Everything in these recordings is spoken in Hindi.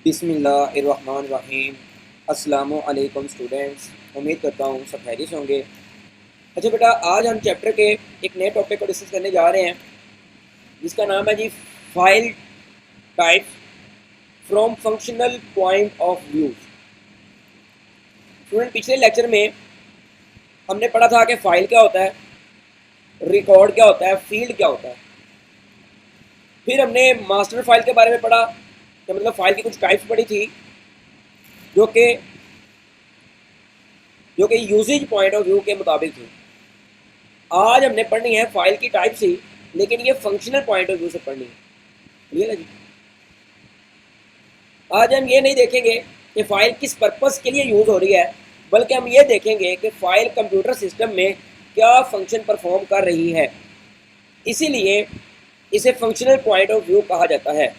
बिस्मिल्लाहिर्रहमानिर्रहीम। अस्सलामु अलैकुम स्टूडेंट्स, उम्मीद करता हूँ सब खैरियत से होंगे। अच्छा बेटा, आज हम चैप्टर के एक नए टॉपिक को डिस्कस करने जा रहे हैं जिसका नाम है G file type from functional point of view. Student, पिछले लेक्चर में हमने पढ़ा था कि फ़ाइल क्या होता है, रिकॉर्ड क्या होता है, फील्ड क्या होता है। फिर हमने मास्टर फाइल के बारे में पढ़ा, तो मतलब फ़ाइल की कुछ टाइप्स पढ़ी थी जो कि यूसेज पॉइंट ऑफ व्यू के मुताबिक थी। आज हमने पढ़नी है फाइल की टाइप से, लेकिन ये फंक्शनल पॉइंट ऑफ व्यू से पढ़नी है। क्लियर है जी? आज हम ये नहीं देखेंगे कि फ़ाइल किस पर्पस के लिए यूज़ हो रही है, बल्कि हम ये देखेंगे कि फ़ाइल कंप्यूटर सिस्टम में क्या फंक्शन परफॉर्म कर रही है। इसीलिए इसे फंक्शनल पॉइंट ऑफ व्यू कहा जाता है।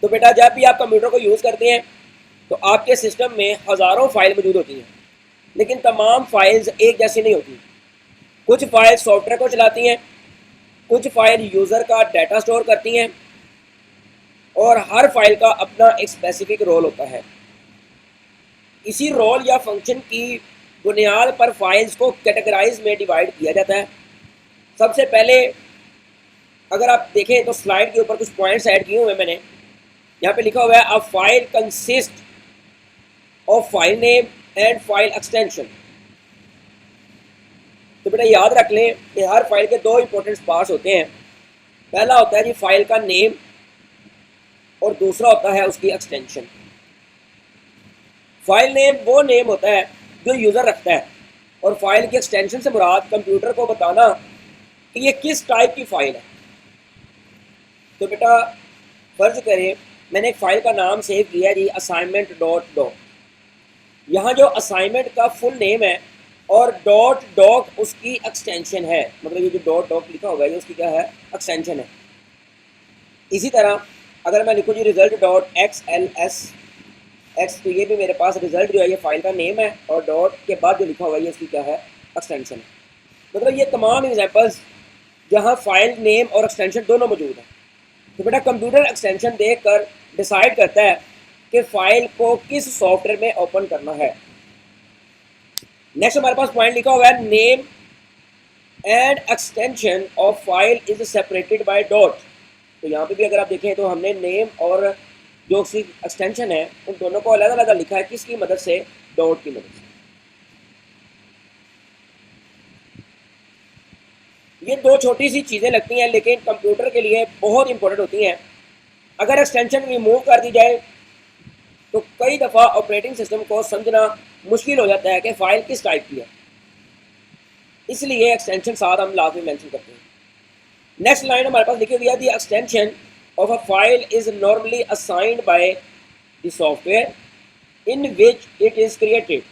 तो बेटा, जब भी आप कंप्यूटर को यूज़ करते हैं तो आपके सिस्टम में हज़ारों फाइल मौजूद होती हैं, लेकिन तमाम फाइल्स एक जैसी नहीं होती। कुछ फाइल सॉफ्टवेयर को चलाती हैं, कुछ फाइल यूज़र का डाटा स्टोर करती हैं, और हर फाइल का अपना एक स्पेसिफिक रोल होता है। इसी रोल या फंक्शन की बुनियाद पर फाइल्स को कैटेगराइज में डिवाइड किया जाता है। सबसे पहले अगर आप देखें तो स्लाइड के ऊपर कुछ पॉइंट्स ऐड किए हुए हैं मैंने। यहाँ पे लिखा हुआ है a file consist of file name and file extension. तो बेटा याद रख लें कि हर फाइल के दो इंपॉर्टेंट पार्ट्स होते हैं। पहला होता है जी फाइल का नेम, और दूसरा होता है उसकी एक्सटेंशन। फाइल नेम वो नेम होता है जो यूज़र रखता है, और फाइल की एक्सटेंशन से मुराद कंप्यूटर को बताना कि ये किस टाइप की फ़ाइल है। तो बेटा फर्ज करें मैंने एक फ़ाइल का नाम सेव किया जी असाइनमेंट डॉट डॉक। यहाँ जो असाइनमेंट का फुल नेम है और डॉट डॉक उसकी एक्सटेंशन है, मतलब ये जो डॉट डॉक लिखा हुआ है ये उसकी क्या है, एक्सटेंशन है। इसी तरह अगर मैं लिखूँ जी रिजल्ट डॉट XLS एक्स, तो ये भी मेरे पास रिजल्ट जो है ये फाइल का नेम है, और डॉट के बाद जो लिखा हुआ है ये उसकी क्या है, एक्सटेंशन है। मतलब ये तमाम एग्जांपल्स जहाँ फाइल नेम और एक्सटेंशन दोनों मौजूद हैं। तो बेटा कंप्यूटर एक्सटेंशन देखकर डिसाइड करता है कि फाइल को किस सॉफ्टवेयर में ओपन करना है। नेक्स्ट हमारे पास पॉइंट लिखा हुआ है name and extension of file is separated by dot. तो यहाँ पे भी अगर आप देखें तो हमने नेम और जो उसकी एक्सटेंशन है उन दोनों को अलग अलग लिखा है, किसकी मदद से, डॉट की मदद से। ये दो छोटी सी चीज़ें लगती हैं लेकिन कंप्यूटर के लिए बहुत इंपॉर्टेंट होती हैं। अगर एक्सटेंशन रिमूव कर दी जाए तो कई दफ़ा ऑपरेटिंग सिस्टम को समझना मुश्किल हो जाता है कि फ़ाइल किस टाइप की है, इसलिए एक्सटेंशन साथ हम लाजमी मेंशन करते हैं। नेक्स्ट लाइन हमारे पास लिखी हुई है the extension of a file is normally assigned by the software in which it is created.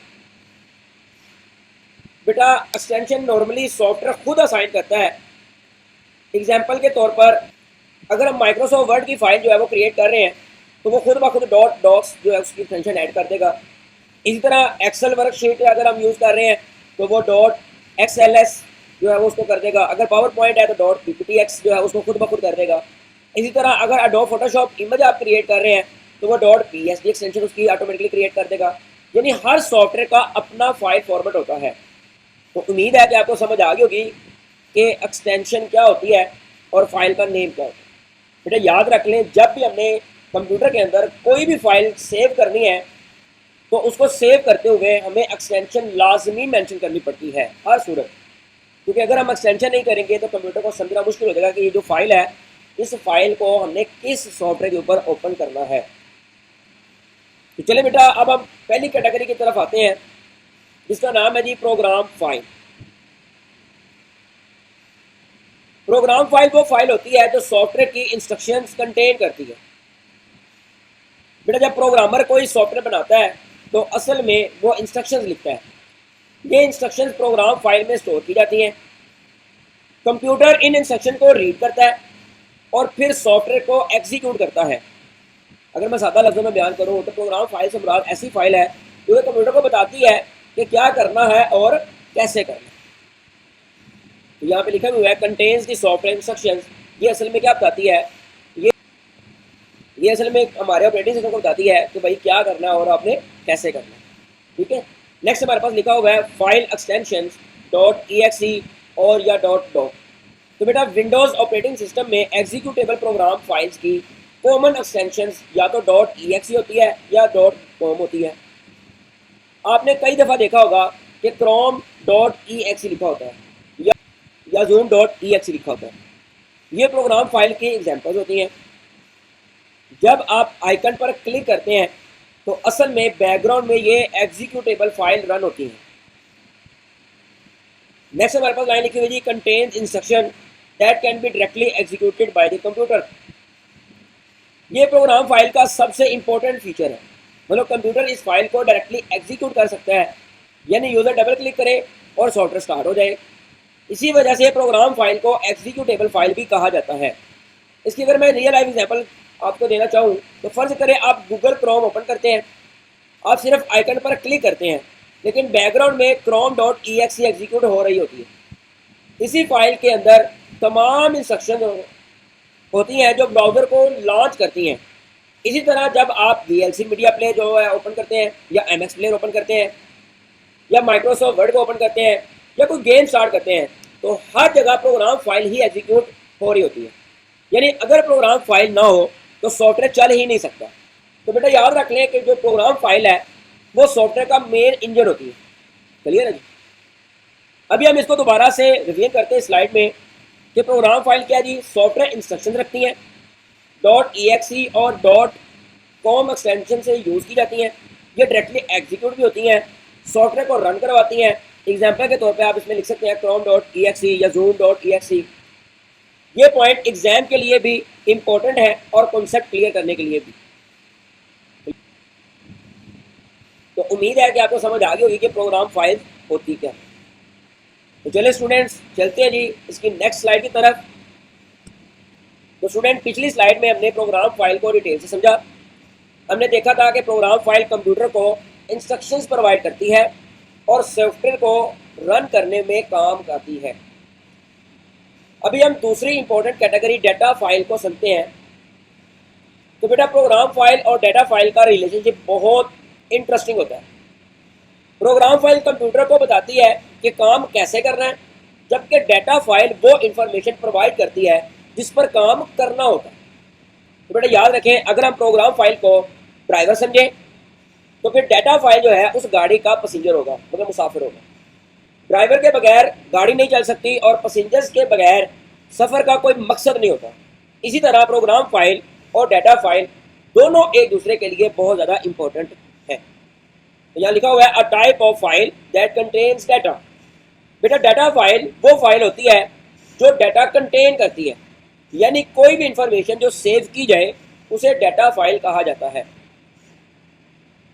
बेटा एक्सटेंशन नॉर्मली सॉफ्टवेयर खुद असाइन करता है। एग्जाम्पल के तौर पर अगर हम माइक्रोसॉफ्ट वर्ड की फाइल जो है वो क्रिएट कर रहे हैं तो वो खुद ब खुद डॉट डॉक्स जो है उसकी एक्सटेंशन ऐड कर देगा। इसी तरह एक्सेल वर्कशीट अगर हम यूज़ कर रहे हैं तो वो डॉट XLS जो है वो उसको कर देगा। अगर पावर पॉइंट है तो डॉट PPTX जो है उसको खुद ब खुद कर देगा। इसी तरह अगर एडोब फोटोशॉप इमेज आप क्रिएट कर रहे हैं तो वो डॉट PSD एक्सटेंशन उसकी ऑटोमेटिकली क्रिएट कर देगा। यानी हर सॉफ्टवेयर का अपना फाइल फॉर्मेट होता है। तो उम्मीद है कि आपको समझ आ गई होगी कि एक्सटेंशन क्या होती है और फाइल का नेम क्या होता है। बेटा याद रख लें, जब भी हमने कंप्यूटर के अंदर कोई भी फाइल सेव करनी है तो उसको सेव करते हुए हमें एक्सटेंशन लाजमी मेंशन करनी पड़ती है हर सूरत। क्योंकि अगर हम एक्सटेंशन नहीं करेंगे तो कंप्यूटर को समझना मुश्किल हो जाएगा कि ये जो फाइल है इस फाइल को हमने किस सॉफ्टवेयर के ऊपर ओपन करना है। तो चले बेटा अब हम पहली कैटेगरी की तरफ आते हैं जिसका नाम है जी प्रोग्राम फाइल। प्रोग्राम फाइल वो फाइल होती है जो सॉफ्टवेयर की इंस्ट्रक्शंस कंटेन करती है। बेटा जब प्रोग्रामर कोई सॉफ्टवेयर बनाता है तो असल में वो इंस्ट्रक्शंस लिखता है। ये इंस्ट्रक्शंस प्रोग्राम फाइल में स्टोर की जाती हैं। कंप्यूटर इन इंस्ट्रक्शन को रीड करता है और फिर सॉफ्टवेयर को एग्जीक्यूट करता है। अगर मैं सादा लफ्ज़ों में बयान करूँ तो प्रोग्राम फाइल से मुराद ऐसी फाइल है जो कंप्यूटर को बताती है कि क्या करना है और कैसे करना है। तो यहाँ पे लिखा हुआ है कंटेन्स दी सॉफ्टवेयर इंस्ट्रक्शंस। ये असल में क्या बताती है, ये असल में हमारे ऑपरेटिंग सिस्टम को बताती है कि भाई क्या करना है और आपने कैसे करना है। ठीक है, नेक्स्ट हमारे पास लिखा हुआ है फाइल एक्सटेंशन .exe और या .doc। तो बेटा विंडोज़ ऑपरेटिंग सिस्टम में एग्जीक्यूटेबल प्रोग्राम फाइल्स की कॉमन एक्सटेंशन या तो .exe होती है या .com होती है। आपने कई दफ़ा देखा होगा कि chrome.exe लिखा होता है या zoom.exe लिखा होता है। ये प्रोग्राम फाइल की एग्जांपल्स होती हैं। जब आप आइकन पर क्लिक करते हैं तो असल में बैकग्राउंड में ये एग्जीक्यूटेबल फाइल रन होती है। नेक्स्ट हमारे पास लाइन लिखी हुई है contains instruction that can be directly executed by the computer. ये प्रोग्राम फाइल का सबसे इंपॉर्टेंट फीचर है, मतलब कंप्यूटर इस फाइल को डायरेक्टली एग्जीक्यूट कर सकता है, यानी यूज़र डबल क्लिक करे और सॉफ्टवेयर स्टार्ट हो जाए। इसी वजह से प्रोग्राम फाइल को एग्जीक्यूटेबल फाइल भी कहा जाता है। इसकी अगर मैं रियल लाइफ एग्जांपल आपको देना चाहूँ तो फ़र्ज़ करें आप गूगल क्रोम ओपन करते हैं, आप सिर्फ आइकन पर क्लिक करते हैं लेकिन बैकग्राउंड में chrome.exe एग्जीक्यूट हो रही होती है। इसी फाइल के अंदर तमाम इंस्ट्रक्शन होती हैं जो ब्राउज़र को लॉन्च करती हैं। इसी तरह जब आप VLC मीडिया प्लेयर जो है ओपन करते हैं या MX प्लेयर ओपन करते हैं या माइक्रोसॉफ्ट वर्ड को ओपन करते हैं या कोई गेम स्टार्ट करते हैं तो हर जगह प्रोग्राम फाइल ही एग्जीक्यूट हो रही होती है। यानी अगर प्रोग्राम फाइल ना हो तो सॉफ्टवेयर चल ही नहीं सकता। तो बेटा याद रख लें कि जो प्रोग्राम फाइल है वो सॉफ्टवेयर का मेन इंजन होती है। क्लियर है जी? अभी हम इसको दोबारा से रिवीजन करते हैं स्लाइड में कि प्रोग्राम फाइल क्या जी, सॉफ्टवेयर इंस्ट्रक्शन रखती हैं, .exe और .com एक्सटेंशन से यूज़ की जाती हैं। ये डायरेक्टली एग्जीक्यूट भी होती हैं, सॉफ्टवेयर को रन करवाती हैं। एग्जाम्पल के तौर पे आप इसमें लिख सकते हैं chrome.exe या zoom.exe। ये पॉइंट एग्जाम के लिए भी इम्पोर्टेंट है और कॉन्सेप्ट क्लियर करने के लिए भी। तो उम्मीद है कि आपको समझ आ गई होगी कि प्रोग्राम फाइल होती क्या है। तो चलिए स्टूडेंट्स चलते हैं जी इसकी नेक्स्ट स्लाइड की तरफ। तो स्टूडेंट पिछली स्लाइड में हमने प्रोग्राम फाइल को डिटेल से समझा। हमने देखा था कि प्रोग्राम फाइल कंप्यूटर को इंस्ट्रक्शंस प्रोवाइड करती है और सॉफ्टवेयर को रन करने में काम करती है। अभी हम दूसरी इंपॉर्टेंट कैटेगरी डाटा फाइल को समझते हैं। तो बेटा प्रोग्राम फाइल और डाटा फाइल का रिलेशनशिप बहुत इंटरेस्टिंग होता है। प्रोग्राम फाइल कंप्यूटर को बताती है कि काम कैसे करना है, जबकि डाटा फाइल वो इंफॉर्मेशन प्रोवाइड करती है जिस पर काम करना होता है। तो बेटा याद रखें, अगर हम प्रोग्राम फाइल को ड्राइवर समझें तो फिर डाटा फाइल जो है उस गाड़ी का पैसेंजर होगा, मतलब मुसाफिर होगा। ड्राइवर के बगैर गाड़ी नहीं चल सकती और पैसेंजर्स के बगैर सफ़र का कोई मकसद नहीं होता। इसी तरह प्रोग्राम फाइल और डाटा फाइल दोनों एक दूसरे के लिए बहुत ज़्यादा इंपॉर्टेंट है। तो यहाँ लिखा हुआ है a type of file that contains data. बेटा डाटा फाइल वो फाइल होती है जो डाटा कंटेन करती है, यानी कोई भी इंफॉर्मेशन जो सेव की जाए उसे डाटा फाइल कहा जाता है।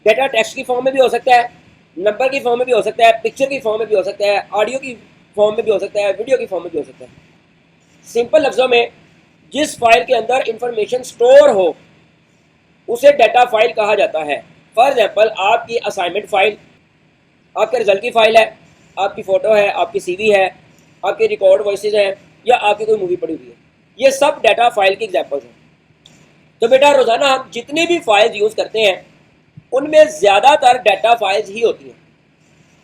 डाटा टेक्स्ट की फॉर्म में भी हो सकता है, नंबर की फॉर्म में भी हो सकता है, पिक्चर की फॉर्म में भी हो सकता है, ऑडियो की फॉर्म में भी हो सकता है, वीडियो की फॉर्म में भी हो सकता है। सिंपल लफ्ज़ों में जिस फाइल के अंदर इंफॉर्मेशन स्टोर हो उसे डाटा फाइल कहा जाता है। फॉर एग्जांपल आपकी असाइनमेंट फाइल, आपके रिजल्ट की फाइल है, आपकी फ़ोटो है, आपकी CV है, आपके रिकॉर्ड वॉइसेज हैं या आपकी कोई मूवी पड़ी हुई है, ये सब डाटा फाइल की एग्जांपल्स हैं। तो बेटा रोज़ाना हम जितनी भी फाइल्स यूज़ करते हैं उनमें ज़्यादातर डाटा फाइल्स ही होती हैं।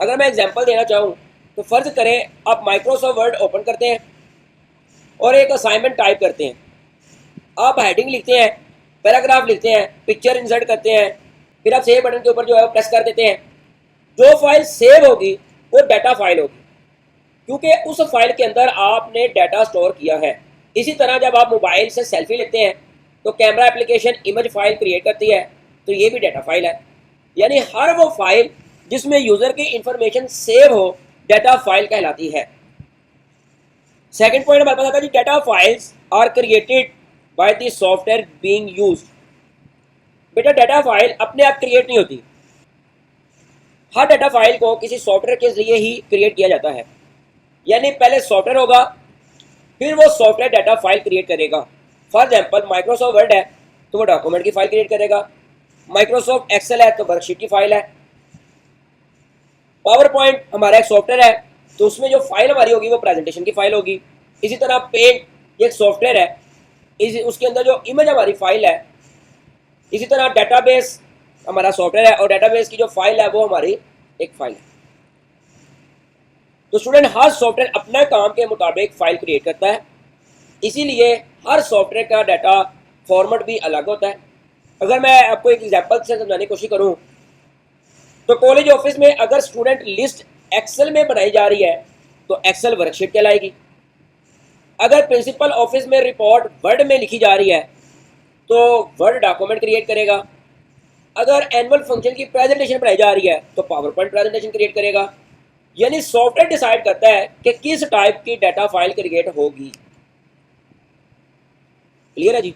अगर मैं एग्जांपल देना चाहूँ तो फ़र्ज़ करें आप माइक्रोसॉफ्ट वर्ड ओपन करते हैं और एक असाइनमेंट टाइप करते हैं। आप हेडिंग लिखते हैं, पैराग्राफ लिखते हैं, पिक्चर इंसर्ट करते हैं, फिर आप सेव बटन के ऊपर जो है वो प्रेस कर देते हैं। जो फाइल सेव होगी वो डाटा फाइल होगी, क्योंकि उस फाइल के अंदर आपने डाटा स्टोर किया है। इसी तरह जब आप मोबाइल से सेल्फी लेते हैं तो camera application image file create करती है, तो ये भी डाटा फाइल है। यानी हर वो फाइल जिसमें यूज़र की इंफॉर्मेशन सेव हो डाटा फाइल कहलाती है। सेकंड पॉइंट हमारे पास आता है कि data files are created by the software being used. बेटा डाटा फाइल अपने आप क्रिएट नहीं होती, हर डाटा फाइल को किसी सॉफ्टवेयर के जरिए ही क्रिएट किया जाता है। यानी पहले सॉफ्टवेयर होगा, फिर वो सॉफ्टवेयर डाटा फाइल क्रिएट करेगा। फॉर एग्जांपल माइक्रोसॉफ्ट वर्ड है तो वो डॉक्यूमेंट की फाइल क्रिएट करेगा, माइक्रोसॉफ्ट एक्सेल है तो वर्कशीट की फाइल है, पावर पॉइंट हमारा एक सॉफ्टवेयर है तो उसमें जो फाइल हमारी होगी वो प्रेजेंटेशन की फाइल होगी। इसी तरह पेंट एक सॉफ्टवेयर है, उसके अंदर जो इमेज हमारी फाइल है इसी तरह डेटाबेस हमारा सॉफ्टवेयर है और डेटाबेस की जो फाइल है वो हमारी एक फाइल है। तो स्टूडेंट हर सॉफ्टवेयर अपने काम के मुताबिक फाइल क्रिएट करता है, इसीलिए हर सॉफ्टवेयर का डाटा फॉर्मेट भी अलग होता है। अगर मैं आपको एक एग्जांपल से समझाने की कोशिश करूं तो कॉलेज ऑफिस में अगर स्टूडेंट लिस्ट एक्सेल में बनाई जा रही है तो एक्सेल वर्कशीट कहलाएगी। अगर प्रिंसिपल ऑफिस में रिपोर्ट वर्ड में लिखी जा रही है तो वर्ड डॉक्यूमेंट क्रिएट करेगा। अगर एनुअल फंक्शन की प्रेजेंटेशन बनाई जा रही है तो पावर पॉइंट प्रेजेंटेशन क्रिएट करेगा। यानी सॉफ्टवेयर डिसाइड करता है कि किस टाइप की डाटा फाइल क्रिएट होगी। क्लियर है जी।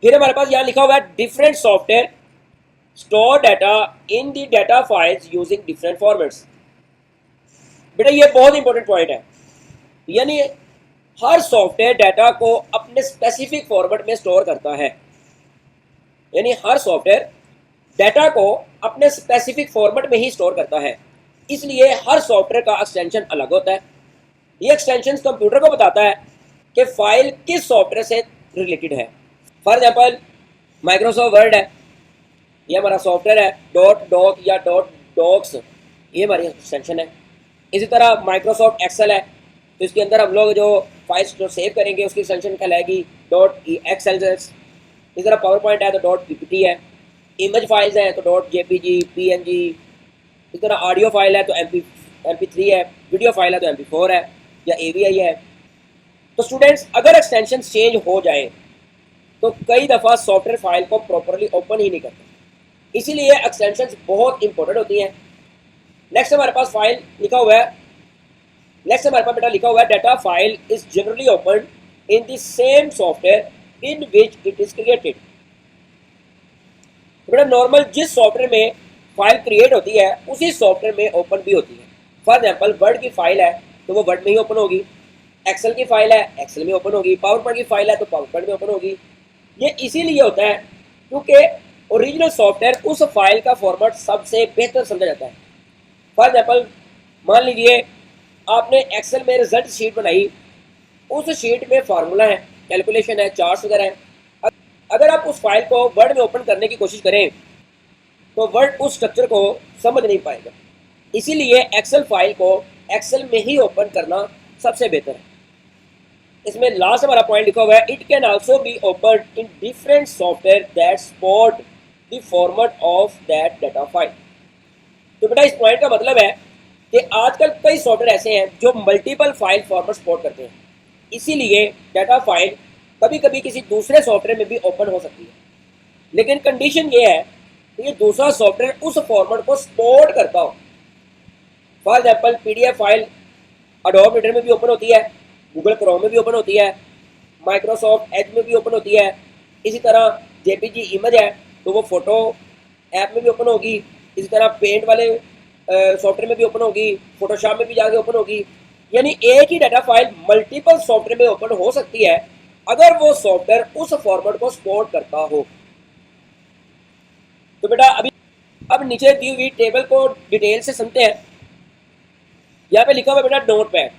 फिर हमारे पास यहां लिखा हुआ है different software store data in the data files using different formats. बेटा ये बहुत इंपॉर्टेंट पॉइंट है, यानी हर सॉफ्टवेयर डाटा को अपने स्पेसिफिक फॉर्मेट में स्टोर करता है। यानी हर सॉफ्टवेयर डाटा को अपने स्पेसिफिक फॉर्मेट में ही स्टोर करता है, इसलिए हर सॉफ्टवेयर का एक्सटेंशन अलग होता है। ये एक्सटेंशन कंप्यूटर को बताता है कि फाइल किस सॉफ्टवेयर से रिलेटेड है। फॉर एग्जाम्पल माइक्रोसॉफ्ट वर्ड है, ये हमारा सॉफ्टवेयर है, डॉट डॉक या डॉट डॉक्स ये हमारी एक्सटेंशन है। इसी तरह माइक्रोसॉफ्ट एक्सेल है, तो इसके अंदर हम लोग जो फाइल्स जो सेव करेंगे उसकी एक्सटेंशन कहलाएगी डॉट एक्सेल। इसी तरह पावर पॉइंट है तो डॉट पीपीटी है, इमेज फाइल्स हैं तो डॉट जेपीजी पीएनजी, इस तरह ऑडियो फाइल है तो MP3 है, वीडियो फाइल है तो MP4 है या AVI है। तो स्टूडेंट्स अगर एक्सटेंशन चेंज हो जाए तो कई दफ़ा सॉफ्टवेयर फाइल को प्रॉपरली ओपन ही नहीं करते, इसीलिए एक्सटेंशन बहुत इंपॉर्टेंट होती हैं। नेक्स्ट हमारे पास फाइल लिखा हुआ है, नेक्स्ट हमारे पास बेटा लिखा हुआ है data file is generally open in the same software in which it is created. बेटा नॉर्मल जिस सॉफ्टवेयर में फाइल क्रिएट होती है उसी सॉफ्टवेयर में ओपन भी होती है। फॉर एग्जाम्पल वर्ड की फाइल है तो वो वर्ड में ही ओपन होगी, एक्सेल की फाइल है एक्सेल में ओपन होगी, पावर पॉइंट की फाइल है तो पावर पॉइंट में ओपन होगी। ये इसीलिए होता है क्योंकि ओरिजिनल सॉफ्टवेयर उस फाइल का फॉर्मेट सबसे बेहतर समझा जाता है। फॉर एग्जाम्पल मान लीजिए आपने एक्सेल में रिजल्ट शीट बनाई, उस शीट में फार्मूला है, कैलकुलेशन है, चार्ट्स वगैरह है। अगर आप उस फाइल को वर्ड में ओपन करने की कोशिश करें तो वर्ड उस स्ट्रक्चर को समझ नहीं पाएगा, इसीलिए एक्सेल फाइल को एक्सेल में ही ओपन करना सबसे बेहतर है। इसमें लास्ट हमारा पॉइंट लिखा हुआ है it can also be open in different software that support the format of that data file. तो बेटा इस पॉइंट का मतलब है कि आजकल कई सॉफ्टवेयर ऐसे हैं जो मल्टीपल फाइल फॉर्मेट सपोर्ट करते हैं, इसीलिए डाटा फाइल कभी कभी किसी दूसरे सॉफ्टवेयर में भी ओपन हो सकती है, लेकिन कंडीशन ये है कि ये दूसरा सॉफ्टवेयर उस फॉर्मेट को सपोर्ट करता हो। For example PDF file adobe reader में भी ओपन होती है, गूगल क्रोम में भी ओपन होती है, माइक्रोसॉफ्ट एज में भी ओपन होती है। इसी तरह JPG इमेज है तो वो फोटो ऐप में भी ओपन होगी, इसी तरह पेंट वाले सॉफ्टवेयर में भी ओपन होगी, फोटोशॉप में भी जाके ओपन होगी। यानी एक ही डाटा फाइल मल्टीपल सॉफ्टवेयर में ओपन हो सकती है अगर वो सॉफ्टवेयर उस फॉर्मेट को सपोर्ट करता हो। तो बेटा अब नीचे दी हुई टेबल को डिटेल से समझते हैं। यहाँ पे लिखा हुआ है बेटा नोटपैड।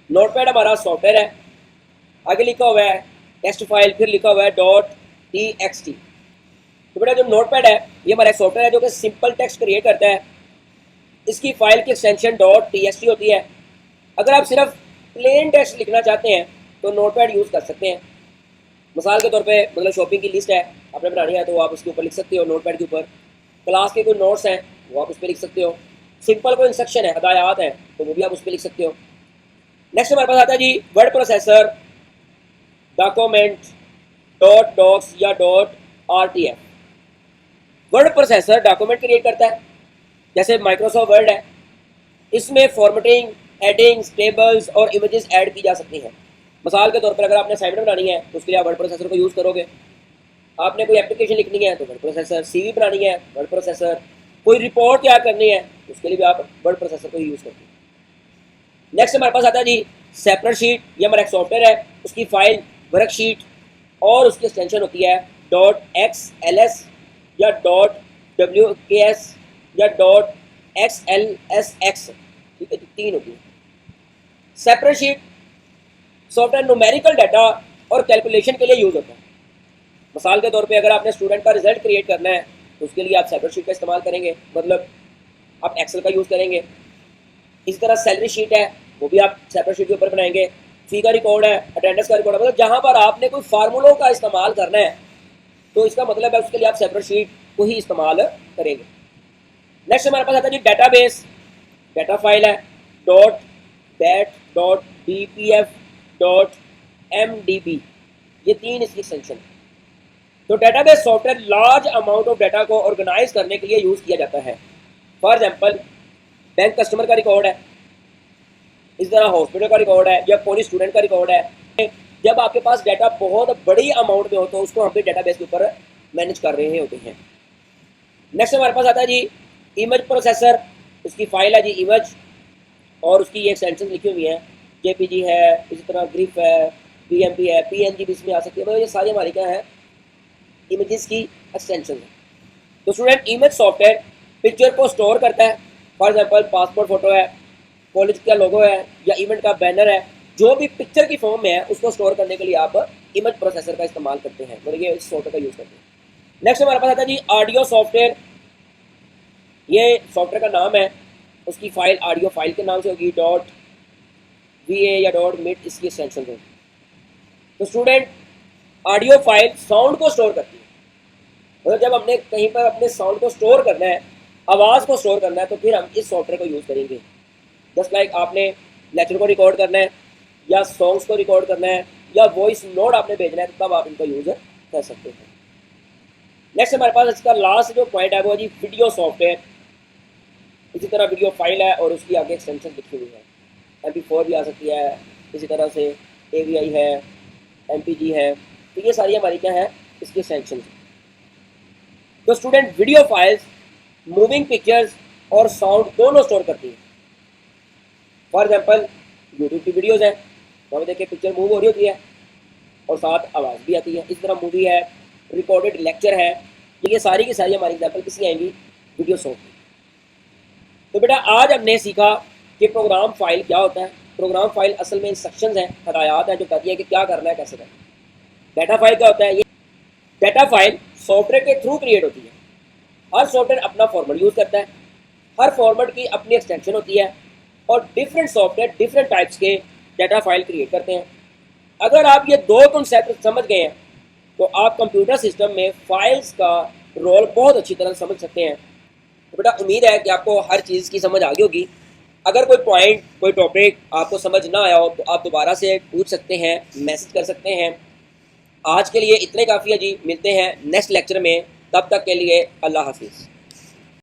नोटपैड हमारा सॉफ्टवेयर है, आगे लिखा हुआ है टेक्स्ट फाइल, फिर लिखा हुआ है .txt। तो बेटा जो नोटपैड है ये हमारा सॉफ्टवेयर है जो कि सिंपल टेक्स्ट क्रिएट करता है। इसकी फाइल की एक्सटेंशन .txt होती है। अगर आप सिर्फ प्लेन टेक्स्ट लिखना चाहते हैं तो नोटपैड यूज़ कर सकते हैं। मिसाल के तौर पे मतलब शॉपिंग की लिस्ट है आपने बनानी है तो आप उसके ऊपर लिख सकते हो नोटपैड के ऊपर। क्लास के कोई नोट्स हैं वो आप उस पर लिख सकते हो। सिंपल कोई इंस्ट्रक्शन है, हदायत है तो वो भी आप उस पर लिख सकते हो। नेक्स्ट हमारे पास आता है जी वर्ड प्रोसेसर डॉक्यूमेंट .docs या .rtf। Word processor document create करता है, जैसे माइक्रोसॉफ्ट वर्ड है, इसमें फॉर्मेटिंग, हेडिंग्स, टेबल्स और इमेजेस ऐड की जा सकती हैं। मिसाल के तौर पर अगर आपने असाइनमेंट बनानी है तो उसके लिए आप वर्ड प्रोसेसर को यूज़ करोगे। आपने कोई एप्लीकेशन लिखनी है तो वर्ड प्रोसेसर, CV बनानी है वर्ड प्रोसेसर, कोई रिपोर्ट तैयार करनी है उसके लिए भी आप वर्ड प्रोसेसर को यूज़ करते हैं। नेक्स्ट हमारे पास आता है जी सेपरेट शीट। ये हमारा एक सॉफ्टवेयर है, उसकी फाइल वर्कशीट और उसकी एक्सटेंशन होती है .xls या .wks या .xlsx। ठीक है, 3 होती है। Separate sheet software numerical data और कैलकुलेशन के लिए यूज होता है। मिसाल के तौर पे अगर आपने स्टूडेंट का रिजल्ट क्रिएट करना है तो उसके लिए आप सेपरेट शीट का इस्तेमाल करेंगे, मतलब आप एक्सेल का यूज़ करेंगे। इसी तरह सैलरी शीट है वो भी आप सेपरेट शीट के ऊपर बनाएंगे। फी का रिकॉर्ड है, अटेंडेंस का रिकॉर्ड है, मतलब जहाँ पर आपने कोई फार्मूलों का इस्तेमाल करना है तो इसका मतलब है उसके लिए आप सेपरेट शीट को ही इस्तेमाल करेंगे। नेक्स्ट हमारे पास आता है जी डेटाबेस। डेटा फाइल है डॉट दैट डॉट dpf.mdb, ये 3 इसकी एक्सटेंशन है। तो database software large amount of data को ऑर्गेनाइज करने के लिए यूज़ किया जाता है। फॉर एग्जांपल बैंक कस्टमर का रिकॉर्ड है, इस तरह हॉस्पिटल का रिकॉर्ड है या कोई स्टूडेंट का रिकॉर्ड है। जब आपके पास डाटा बहुत बड़ी अमाउंट में हो तो उसको हम भी डेटाबेस के ऊपर मैनेज कर रहे होते हैं। नेक्स्ट हमारे पास आता है जी इमेज प्रोसेसर। उसकी फाइल है जी इमेज और उसकी ये एक्सटेंशन लिखी हुई है, जेपीजी है, इसी तरह ग्रिफ है, पीएमपी है, पीएनजी भी इसमें आ सकती है। मतलब ये सारी हमारी क्या है, इमेजेस की एक्सटेंशन है। तो स्टूडेंट इमेज सॉफ्टवेयर पिक्चर को स्टोर करता है। फॉर एग्जांपल पासपोर्ट फोटो है, कॉलेज का लोगो है या इवेंट का बैनर है, जो भी पिक्चर की फॉर्म में है उसको स्टोर करने के लिए आप इमेज प्रोसेसर का इस्तेमाल करते हैं, मतलब ये इस सॉफ्टवेयर का यूज़ करते हैं। नेक्स्ट हमारे पास आता है जी ऑडियो सॉफ्टवेयर। ये सॉफ्टवेयर का नाम है, उसकी फाइल ऑडियो फाइल के नाम से होगी, .va या .mit इसकी एक्सटेंशन होगी। तो स्टूडेंट ऑडियो फाइल साउंड को स्टोर करती है, मतलब जब हमने कहीं पर अपने साउंड को स्टोर करना है, आवाज़ को स्टोर करना है, तो फिर हम इस सॉफ्टवेयर को यूज़ करेंगे। जस्ट लाइक आपने लेक्चर को रिकॉर्ड करना है या सॉन्ग्स को रिकॉर्ड करना है या वॉइस नोट आपने भेजना है, तो तब आप इनका यूज़ कर सकते हैं। नेक्स्ट हमारे पास इसका लास्ट जो पॉइंट है वो है जी वीडियो सॉफ्टवेयर। इसी तरह वीडियो फाइल है और उसकी आगे एक्सटेंशन लिखी हुई है, MP4 भी आ सकती है, इसी तरह से AVI है, MPG है, तो ये सारी हमारी क्या है, इसकी एक्सटेंशन। तो student video files moving pictures और साउंड दोनों स्टोर करती है। फॉर एग्जांपल यूट्यूब की वीडियोस है, तो हमें देखिए पिक्चर मूव हो रही होती है और साथ आवाज़ भी आती है। इस तरह मूवी है, रिकॉर्डेड लेक्चर है, ये सारी की सारी हमारी एग्जाम्पल किसी आएंगी, वीडियो सॉन्ग की। तो बेटा आज हमने सीखा कि प्रोग्राम फाइल क्या होता है। प्रोग्राम फाइल असल में इंस्ट्रक्शंस हैं, हदायत है जो कहती है कि क्या करना है, कैसे करना है। डाटा फाइल क्या होता है, ये डाटा फाइल सॉफ्टवेयर के थ्रू क्रिएट होती है। हर सॉफ्टवेयर अपना फॉर्मेट यूज़ करता है, हर फॉर्मेट की अपनी एक्सटेंशन होती है और डिफरेंट सॉफ्टवेयर डिफरेंट टाइप्स के डाटा फाइल क्रिएट करते हैं। अगर आप ये दो कॉन्सेप्ट समझ गए हैं तो आप कंप्यूटर सिस्टम में फाइल्स का रोल बहुत अच्छी तरह समझ सकते हैं। तो बेटा उम्मीद है कि आपको हर चीज़ की समझ आ गई होगी। अगर कोई पॉइंट, कोई टॉपिक आपको समझ ना आया हो तो आप दोबारा से पूछ सकते हैं, मैसेज कर सकते हैं। आज के लिए इतने काफ़ी है जी, मिलते हैं नेक्स्ट लेक्चर में, तब तक के लिए अल्लाह हाफिज़।